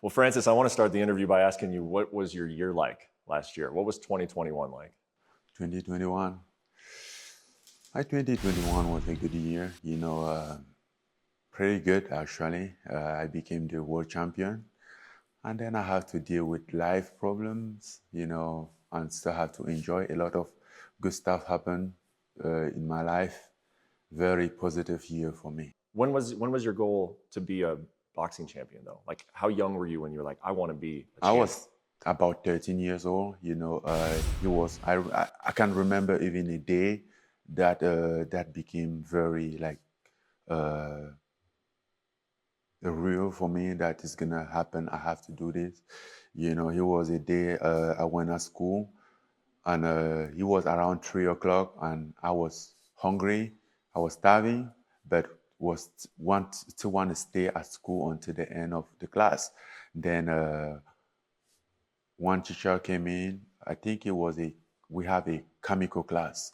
Well, Francis, I want to start the interview by asking you, what was your year like last year? What was 2021 like? 2021. My 2021 was a good year, pretty good actually. I became the world champion, and then I have to deal with life problems, and still have to enjoy a lot of good stuff happen in my life. Very positive year for me. When was your goal to be a boxing champion though? Like, how young were you when you were like, I want to be a I champion? was about 13 years old. I can remember even a day that became very like uh, real for me that is gonna happen. I have to do this. It was a day I went to school, and it was around 3 o'clock, and I was hungry. I was starving, but want to stay at school until the end of the class. Then one teacher came in. I think we have a chemical class,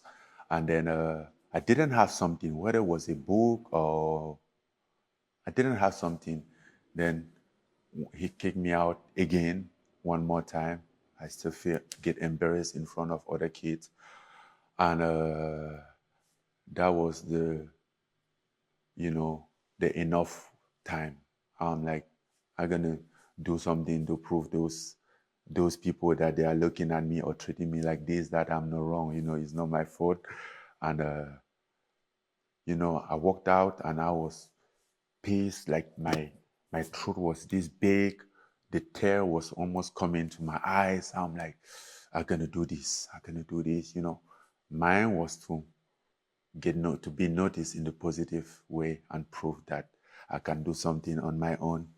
and then I didn't have something, whether it was a book or I didn't have something. Then he kicked me out again, one more time. I still get embarrassed in front of other kids, and that was the enough time. I'm like, I'm gonna do something to prove those people that they are looking at me or treating me like this, that I'm not wrong. It's not my fault. And I walked out and I was pissed, like my throat was this big, the tear was almost coming to my eyes. I'm like, I'm gonna do this. I'm gonna do this. Mine was to be noticed in the positive way and prove that I can do something on my own.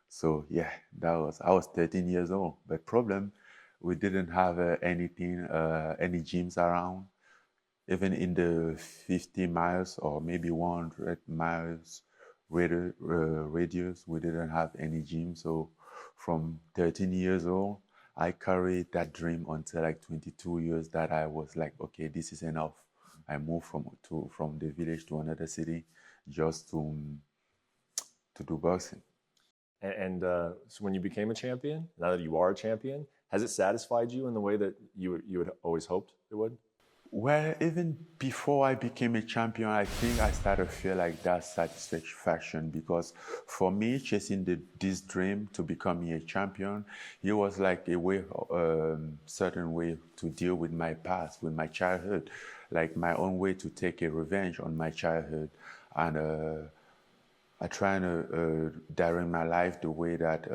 So yeah, I was 13 years old. But problem, we didn't have anything, any gyms around. Even in the 50 miles or maybe 100 miles radius, we didn't have any gym. So from 13 years old, I carried that dream until like 22 years that I was like, okay, this is enough. I moved from the village to another city just to do boxing. So when you became a champion, now that you are a champion, has it satisfied you in the way that you had always hoped it would? Well, even before I became a champion, I think I started to feel like that satisfaction, because for me, chasing this dream to becoming a champion, it was like a way, certain way to deal with my past, with my childhood, like my own way to take a revenge on my childhood. And I try to direct my life the way that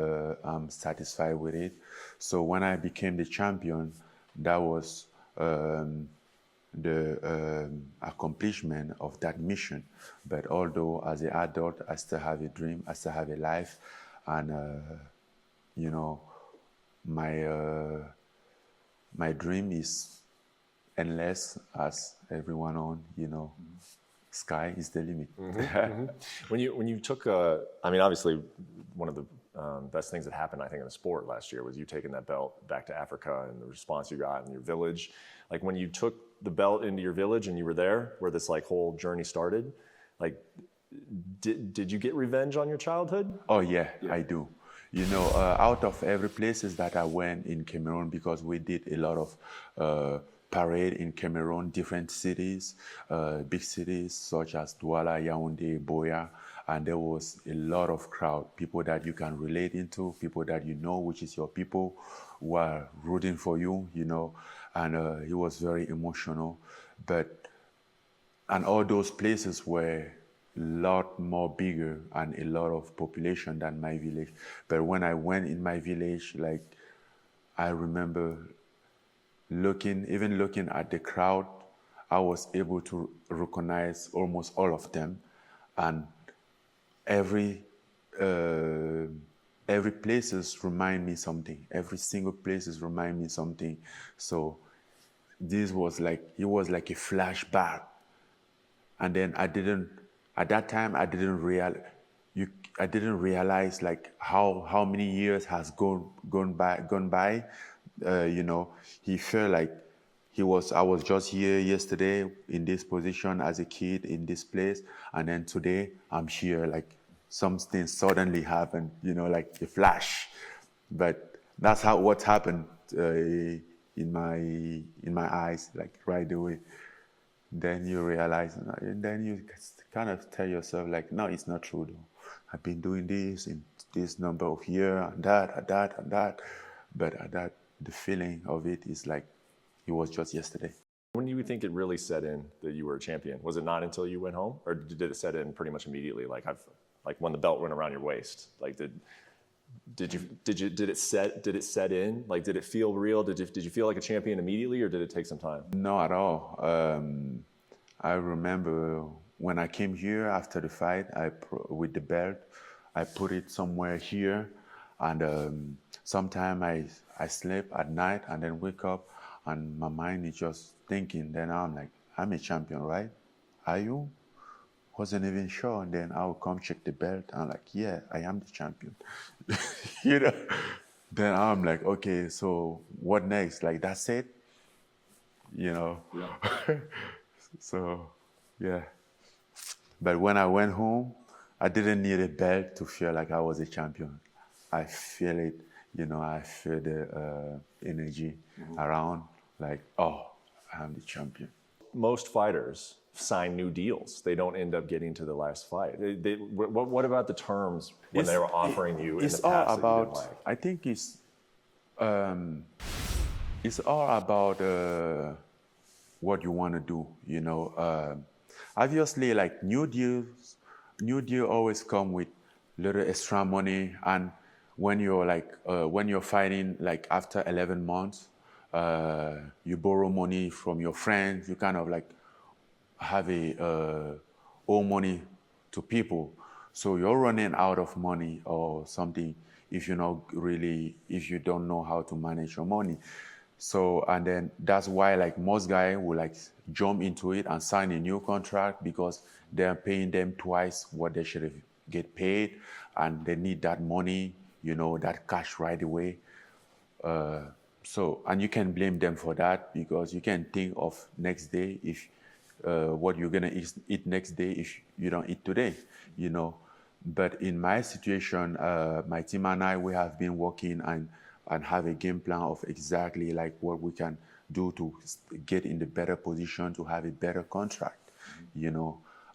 I'm satisfied with it. So when I became the champion, that was the accomplishment of that mission. But although as an adult, I still have a dream, I still have a life, and you know, my dream is endless, as everyone on, sky is the limit. When you took, I mean, obviously, one of the best things that happened, I think, in the sport last year was you taking that belt back to Africa and the response you got in your village. Like, when you took the belt into your village and you were there, where this like whole journey started, like, did you get revenge on your childhood? Oh yeah, I do. Out of every places that I went in Cameroon, because we did a lot of parade in Cameroon, different cities, big cities such as Douala, Yaoundé, Boya, and there was a lot of crowd, people that you can relate into, people that which is your people, who are rooting for you, and it was very emotional. And all those places were a lot more bigger and a lot of population than my village. But when I went in my village, like, I remember looking at the crowd, I was able to recognize almost all of them, and every places remind me something. Every single places remind me something. So it was like a flashback. And then at that time, I didn't realize like how many years has gone by. He felt like I was just here yesterday in this position as a kid in this place, and then today I'm here like something suddenly happened, like a flash. But that's how what happened in my eyes, like right away. Then you realize, and then you kind of tell yourself, like, no, it's not true though. I've been doing this in this number of years, and that, and that, and that. But the feeling of it is like it was just yesterday. When do you think it really set in that you were a champion? Was it not until you went home, or did it set in pretty much immediately? Like when the belt went around your waist, like did it set in? Like, did it feel real? Did you feel like a champion immediately, or did it take some time? No, at all. I remember when I came here after the fight, with the belt, I put it somewhere here, and sometimes I sleep at night and then wake up, and my mind is just thinking. Then I'm like, I'm a champion, right? Are you? Wasn't even sure. And then I'll come check the belt. I'm like, yeah, I am the champion. you know. Then I'm like, okay, so what next? Like, that's it. Yeah. So, yeah. But when I went home, I didn't need a belt to feel like I was a champion. I feel it, I feel the energy around, like, oh, I'm the champion. Most fighters sign new deals. They don't end up getting to the last fight. What about the terms when they were offering you in the past? It's all about, I think it's all about what you want to do, Obviously, like new deal always come with little extra money, and when you're fighting, like after 11 months, you borrow money from your friends, you kind of like have owe money to people. So you're running out of money or something if you don't know how to manage your money. So, and then that's why like most guys will like jump into it and sign a new contract because they're paying them twice what they should get paid, and they need that money, that cash right away. So, and you can blame them for that because you can think of next day if what you're gonna eat next day if you don't eat today, But in my situation, my team and I, we have been working and have a game plan of exactly like what we can do to get in the better position to have a better contract,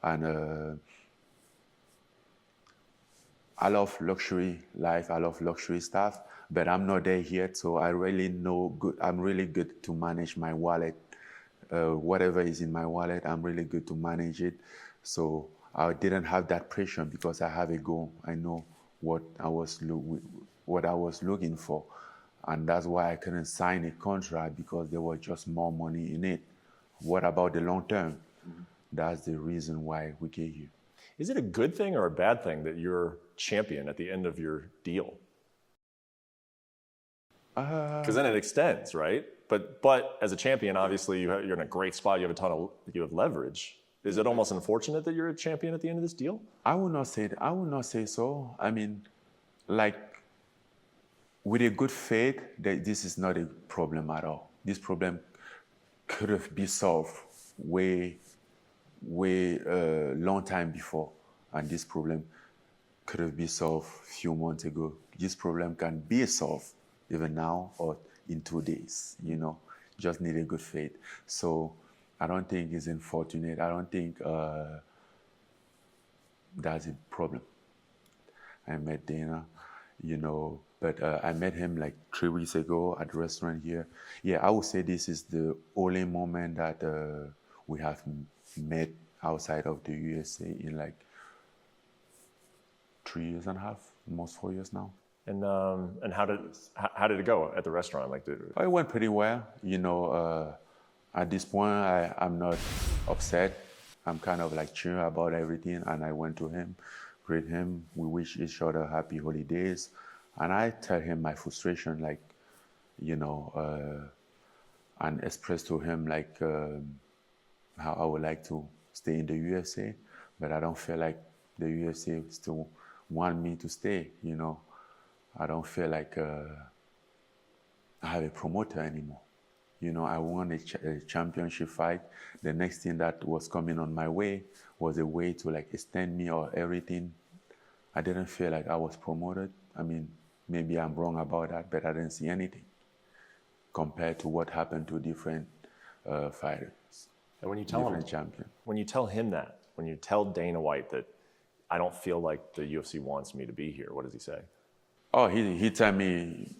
And I love luxury life, I love luxury stuff, but I'm not there yet. So I'm really good to manage my wallet. Whatever is in my wallet, I'm really good to manage it. So I didn't have that pressure because I have a goal. I know what I was looking for. And that's why I couldn't sign a contract because there was just more money in it. What about the long term? Mm-hmm. That's the reason why we get here. Is it a good thing or a bad thing that you're champion at the end of your deal? Because then it extends, right? But as a champion, obviously you're in a great spot. You have leverage. Is it almost unfortunate that you're a champion at the end of this deal? I would not say so. I mean, like, with a good faith, this is not a problem at all. This problem could have been solved way long time before, and this problem could have been solved a few months ago. This problem can be solved even now or in 2 days. Just need a good faith. So I don't think it's unfortunate. I don't think that's a problem. I met Dana, but I met him like 3 weeks ago at the restaurant here. Yeah, I would say this is the only moment that we have met outside of the USA in like 3 years and a half, almost 4 years now. And how did it go at the restaurant? It went pretty well. At this point, I'm not upset. I'm kind of like chill about everything. And I went to him, greet him. We wish each other happy holidays. And I tell him my frustration, like, and express to him like how I would like to stay in the UFC, but I don't feel like the UFC still want me to stay. I don't feel like I have a promoter anymore. I won a championship fight. The next thing that was coming on my way was a way to like extend me or everything I didn't feel like I was promoted. I mean, maybe I'm wrong about that, but I didn't see anything compared to what happened to different fighters, And when you tell different him, champions. when you tell him that, when you tell Dana White that I don't feel like the UFC wants me to be here, what does he say? Oh, he tell me,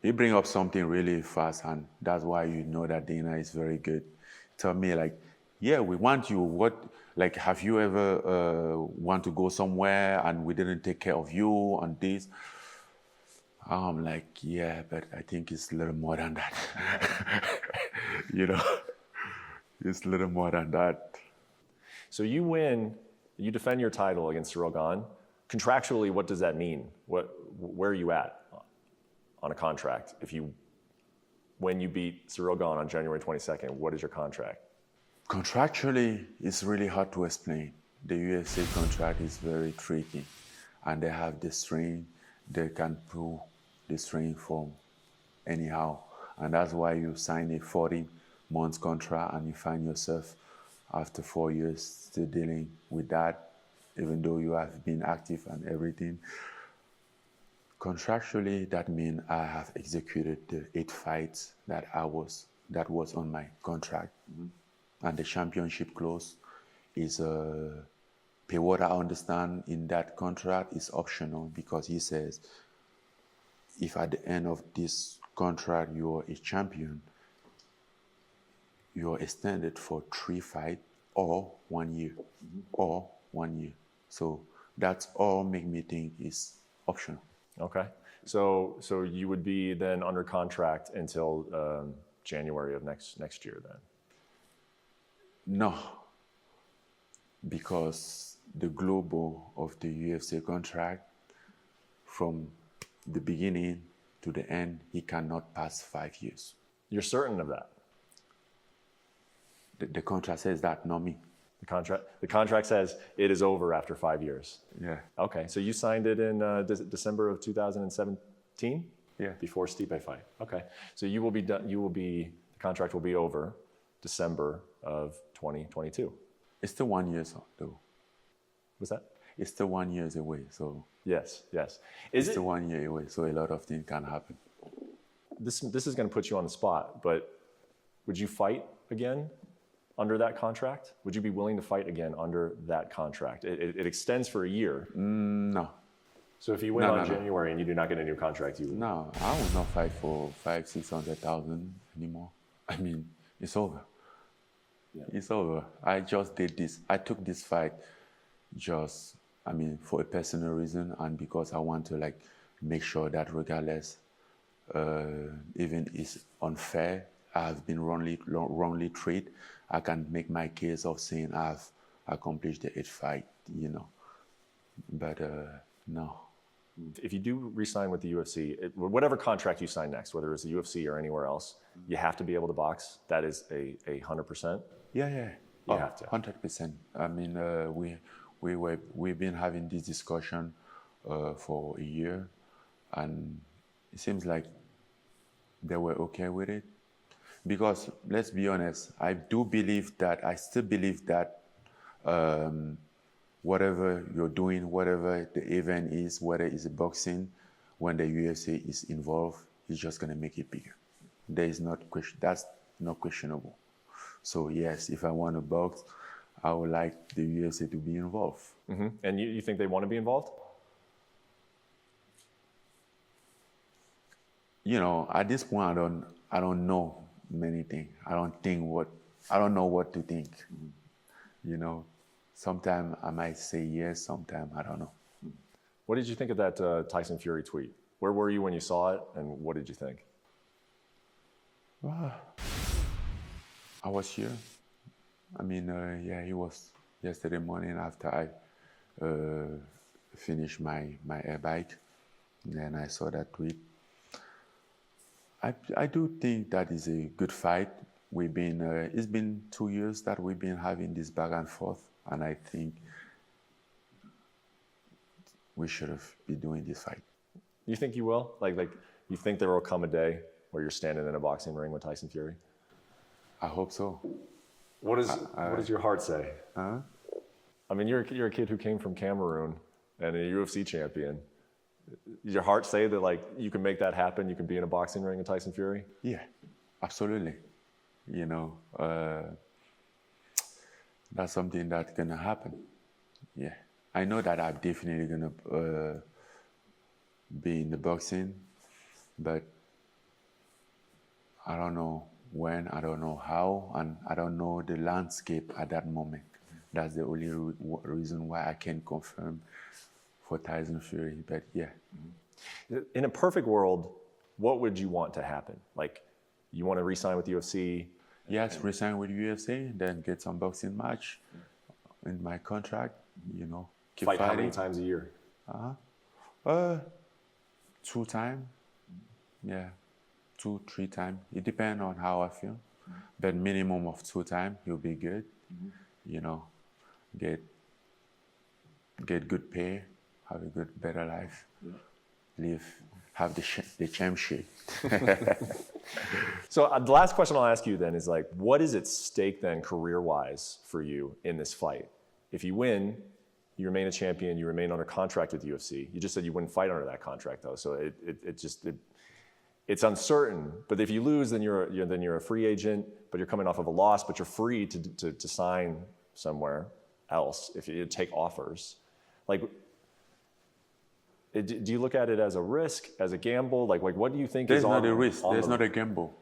he bring up something really fast, and that's why you know that Dana is very good. Tell me like, yeah, we want you. What, like, have you ever want to go somewhere and we didn't take care of you on this? I'm like, yeah, but I think it's a little more than that. You know, it's a little more than that. So you win, you defend your title against Ciryl Gane. Contractually, what does that mean? Where are you at on a contract? When you beat Ciryl Gane on January 22nd, what is your contract? Contractually, it's really hard to explain. The UFC contract is very tricky, and they have the string. They can pull the string from anyhow, and that's why you sign a 40-month contract, and you find yourself after 4 years still dealing with that, even though you have been active and everything. Contractually, that means I have executed the 8 fights that was on my contract. Mm-hmm. And the championship clause is pay what I understand in that contract is optional, because he says if at the end of this contract you're a champion, you're extended for 3 fights or 1 year. Mm-hmm. Or 1 year. So that's all make me think is optional. Okay. So you would be then under contract until January of next year then? No, because the global of the UFC contract, from the beginning to the end, he cannot pass 5 years. You're certain of that? The contract says that, not me. The contract says it is over after 5 years. Yeah. Okay, so you signed it in December of 2017? Yeah. Before Stipe fight. Okay, so you will be done. The contract will be over December of 2022. It's still 1 year though. What's that? It's still 1 year away, so. Yes. It's still 1 year away, so a lot of things can happen. This is going to put you on the spot, but would you fight again under that contract? Would you be willing to fight again under that contract? It extends for a year. No. So if you win on January and you do not get a new contract, you would... No, I will not fight for 500,000-600,000 anymore. I mean, it's over. Yeah. It's over. I just did this. I took this fight just, for a personal reason, and because I want to make sure that regardless, even it's unfair, I have been wrongly treated, I can make my case of saying I've accomplished the 8th fight, But no. If you do re-sign with the UFC, whatever contract you sign next, whether it's the UFC or anywhere else, you have to be able to box. That is a 100%. Yeah. You have to. 100%. We've been having this discussion for a year, and it seems like they were okay with it. Because let's be honest, I still believe that whatever you're doing, whatever the event is, whether it's boxing, when the UFC is involved, it's just going to make it bigger. That's not questionable. So yes, if I want to box, I would like the UFC to be involved. Mm-hmm. And you think they want to be involved? At this point, I don't know many things. I don't know what to think. Sometimes I might say yes, sometimes I don't know. What did you think of that Tyson Fury tweet? Where were you when you saw it, and what did you think? I was here. He was yesterday morning after I finished my air bike. Then I saw that tweet. I do think that is a good fight. It's been 2 years that we've been having this back and forth, and I think we should have been doing this fight. You think you will? Like you think there will come a day where you're standing in a boxing ring with Tyson Fury? I hope so. What does your heart say? Huh? You're a kid who came from Cameroon and a UFC champion. Your heart say that like you can make that happen? You can be in a boxing ring with Tyson Fury? Yeah, absolutely. You know, that's something that's gonna happen. Yeah, I know that I'm definitely gonna be in the boxing, but I don't know when, I don't know how, and I don't know the landscape at that moment. That's the only reason why I can't confirm for Tyson Fury. But yeah. In a perfect world, what would you want to happen? Like, you want to re-sign with UFC? Yes, resign with UFC, then get some boxing match in my contract. You know, keep Fight fighting. how many times a year? 2 times. Yeah, 2, 3 times. It depends on how I feel, but minimum of 2 times, you'll be good. You know, get good pay, have a good, better life, live, have the championship. So the last question I'll ask you then is like, what is at stake then career-wise for you in this fight? If you win, you remain a champion, you remain under contract with UFC. You just said you wouldn't fight under that contract though, so it's uncertain. But if you lose, then you're a free agent, but you're coming off of a loss, but you're free to sign somewhere else if you take offers. Like, do you look at it as a risk, as a gamble? Like what do you think There's is on? There's not a risk. There's not a gamble.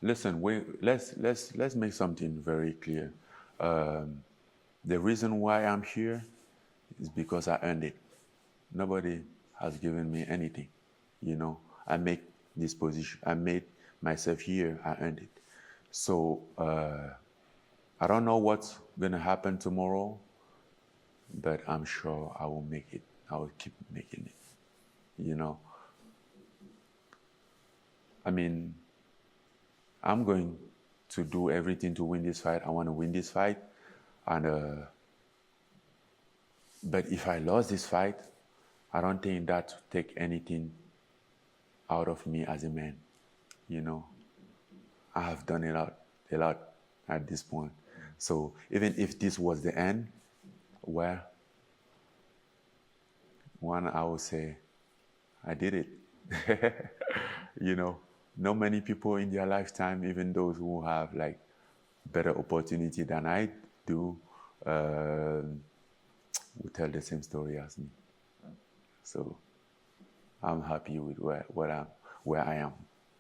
Listen, let's make something very clear. The reason why I'm here is because I earned it. Nobody has given me anything. You know, I make this position. I made myself here. I earned it. So I don't know what's gonna happen tomorrow, but I'm sure I will make it. I will keep making it. You know. I mean, I'm going to do everything to win this fight. I want to win this fight, and but if I lost this fight, I don't think that would take anything out of me as a man. You know, I have done a lot at this point. So even if this was the end, well, one, I would say, I did it. You know, not many people in their lifetime, even those who have like better opportunity than I do, will tell the same story as me. So I'm happy with where I am.